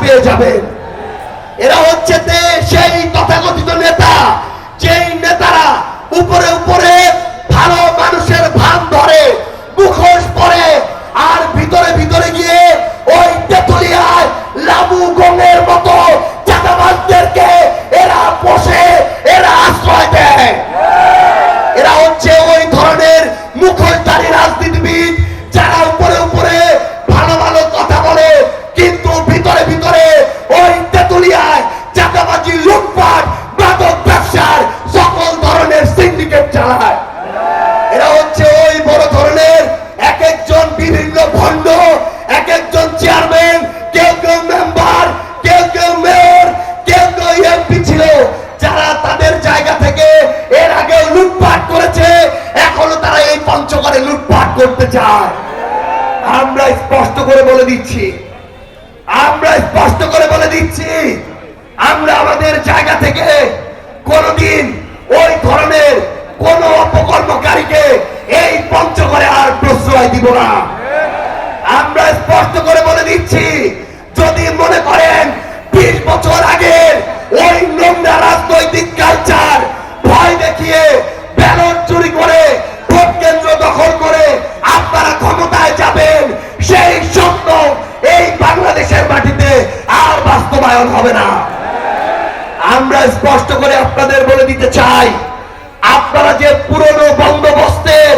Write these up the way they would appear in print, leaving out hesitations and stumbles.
পেয়ে যাবেন। এরা হচ্ছে সেই তথাকথিত নেতা, যেই নেতারা উপরে উপরে ভালো মানুষের ভান ধরে, মুখোশ পরে, আর ভিতরে ভিতরে গিয়ে ওই তেতুলিয়ায় লাবু গঙ্গের মতো চাঁদাবাজদেরকে এরা বসে এরা আশ্রয় দেয়। এরা হচ্ছে ওই ধরনের মুখোশধারী রাজনীতিবিদ, যারা উপরে উপরে ভালো ভালো কথা বলে কিন্তু ভিতরে ভিতরে ওই তেতুলিয়ায় চাঁদাবাজি, লুটপাট, মাদক ব্যবসার সকল ধরনের সিন্ডিকেট চালায়। এরা হচ্ছে ওই বড় ধরনের এক একজন বিভিন্ন ভণ্ড, এক একজন চেয়ারম্যান, কেউ কেউ মেম্বার, কেউ কেউ মেয়র, কেউ কেউ এমপি ছিল, যারা তাদের জায়গা থেকে এর আগে লুটপাট করেছে, এখনো তারা এই পঞ্চগড়ে লুটপাট করতে চায়। আমরা স্পষ্ট করে বলে দিচ্ছি, আমরা আমাদের জায়গা থেকে কোনদিন ওই ধরনের কোন অপকর্মকারীকে এই পঞ্চগড়ে আর প্রশ্রয় দিব না। আমরা স্পষ্ট করে বলে দিচ্ছি, যদি মনে করেন 20 বছর আগের ওই নোংরা রাজনৈতিক কালচার ভয় দেখিয়ে ব্যালট চুরি করে ভোট কেন্দ্র দখল করে আপনারা ক্ষমতায় যাবেন, সেই স্বপ্ন এই বাংলাদেশের মাটিতে আর বাস্তবায়ন হবে না। আমরা স্পষ্ট করে আপনাদের বলে দিতে চাই, আপনারা যে পুরনো বন্দোবস্তের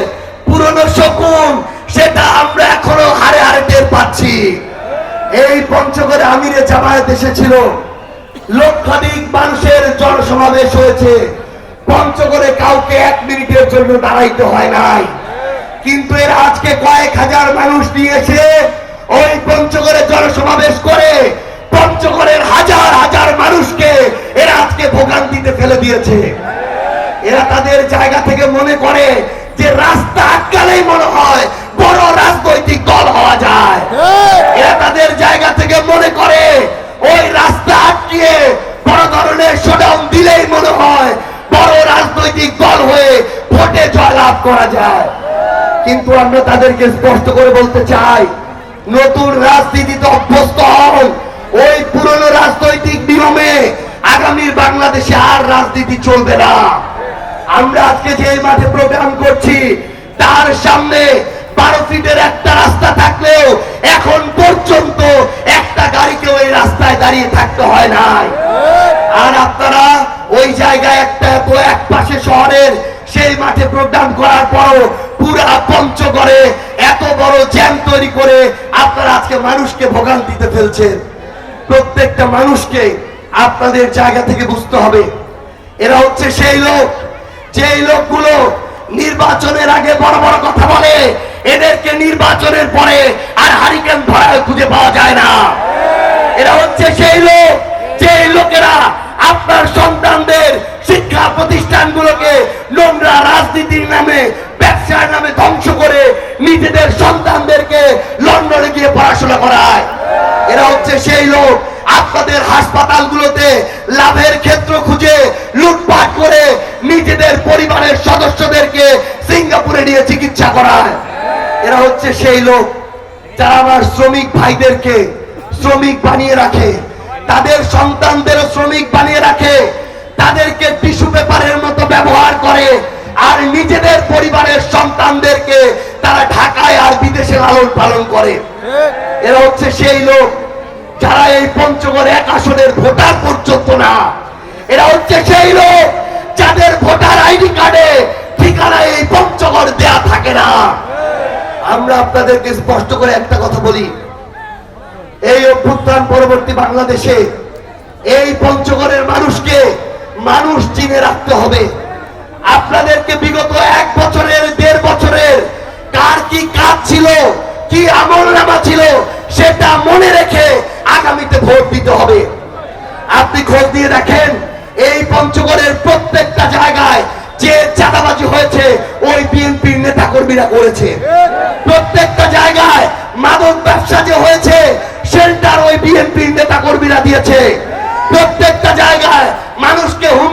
পুরনো শকুন, সেটা আমরা এখনো হারে হারে টের পাচ্ছি। এই পঞ্চগড়ে আমিরে জামায়াত এসেছিল, লক্ষাধিক মানুষের জনসমাবেশ হয়েছে, পঞ্চগড়ে কাউকে 1 মিনিটের জন্য দাঁড়াইতে হয় নাই। কিন্তু এরা আজকে কয়েক হাজার মানুষ নিয়েছে ওই পঞ্চগড়ে জনসমাবেশ করে পঞ্চগড়ের হাজার হাজার মানুষকে এরা আজকে ভোগান্তিতে ফেলে দিয়েছে। এরা তাদের জায়গা থেকে মনে করে যে রাস্তা আটকালেই মনে হয় বড় রাজনৈতিক দল হওয়া যায়। এরা তাদের জায়গা থেকে মনে করে ওই রাস্তা আটকিয়ে বড় ধরনের শোডাউন দিলেই মনে হয় বড় রাজনৈতিক দল হয়ে ভোটে জয়লাভ করা যায়। কিন্তু আমরা তাদেরকে স্পষ্ট করে বলতে চাই, নতুন রাজনীতিতে অভ্যস্ত হন, ওই পুরনো রাজনৈতিক নিয়মে আগামীর বাংলাদেশে আর রাজনীতি চলবে না। আমরা আজকে যে মাঠে প্রোগ্রাম করছি, তার সামনে 12 ফিটের একটা রাস্তা থাকলেও এখন পর্যন্ত একটা গাড়িকে ওই রাস্তায় দাঁড়িয়ে থাকতে হয় নাই। আর আপনারা ওই জায়গায় এক পাশে শহরের সেই মাঠে প্রোগ্রাম করার পরও পুরা পঞ্চগড়ে এত বড় জ্যাম তৈরি করে আপনারা আজকে মানুষকে ভোগান্তিতে ফেলছেন। প্রত্যেকটা মানুষকে আপনাদের জায়গা থেকে বুঝতে হবে, এরা হচ্ছে সেই লোক, যেই লোকগুলো নির্বাচনের আগে বড় বড় কথা বলে, এদেরকে নির্বাচনের পরে আর হারিকেন ধরায় খুঁজে পাওয়া যায় না। এরা হচ্ছে সেই লোক, যেই লোকেরা আপনার সন্তানদের শিক্ষা প্রতিষ্ঠানগুলোকে নোংরা রাজনীতির নামে, ব্যবসার নামে ধ্বংস করে নিজেদের সন্তানদেরকে লন্ডনে গিয়ে পড়াশোনা করায়। এরা হচ্ছে সেই লোক আপনাদের হাসপাতালগুলোতে লাভের ক্ষেত্র খুঁজে লুটপাট করে নিজেদের পরিবারের সদস্যদেরকে সিঙ্গাপুরে নিয়ে চিকিৎসা করায়। এরা হচ্ছে সেই লোক যারা আমার শ্রমিক ভাইদেরকে শ্রমিক বানিয়ে রাখে, তাদের সন্তানদেরও শ্রমিক বানিয়ে রাখে, তাদেরকে টিস্যু পেপারের মতো ব্যবহার করে, আর নিজেদের পরিবারের সন্তানদেরকে তারা ঢাকায় আর বিদেশে লালন পালন করে। এরা হচ্ছে সেই লোক যারা এই পঞ্চগড় 1 আসনের ভোটার পর্যন্ত না। এরা হচ্ছে সেই লোক যাদের ভোটার আইডি কার্ডে ঠিকানা এই পঞ্চগড় দেয়া থাকে না। আমরা আপনাদেরকে স্পষ্ট করে একটা কথা বলি, এই অভ্যুত্থান পরবর্তী বাংলাদেশে এই পঞ্চগড়ের মানুষকে মানুষ চিনে রাখতে হবে। আপনাদেরকে বিগত 1 বছরের 1.5 বছরের কার কি কাজ ছিল, কি আমলনামা ছিল, সেটা মনে রেখে আগামীতে ভোট দিতে হবে। আপনি খোঁজ দিয়ে দেখেন, এই পঞ্চগড়ের প্রত্যেকটা জায়গায় যে চাঁদাবাজি হয়েছে ওই বিএনপির নেতা কর্মীরা করেছে। প্রত্যেকটা জায়গায় মাদক ব্যবসা যে হয়েছে শেল্টার ওই বিএনপির নেতা কর্মীরা দিয়েছে। প্রত্যেকটা জায়গায় মানুষকে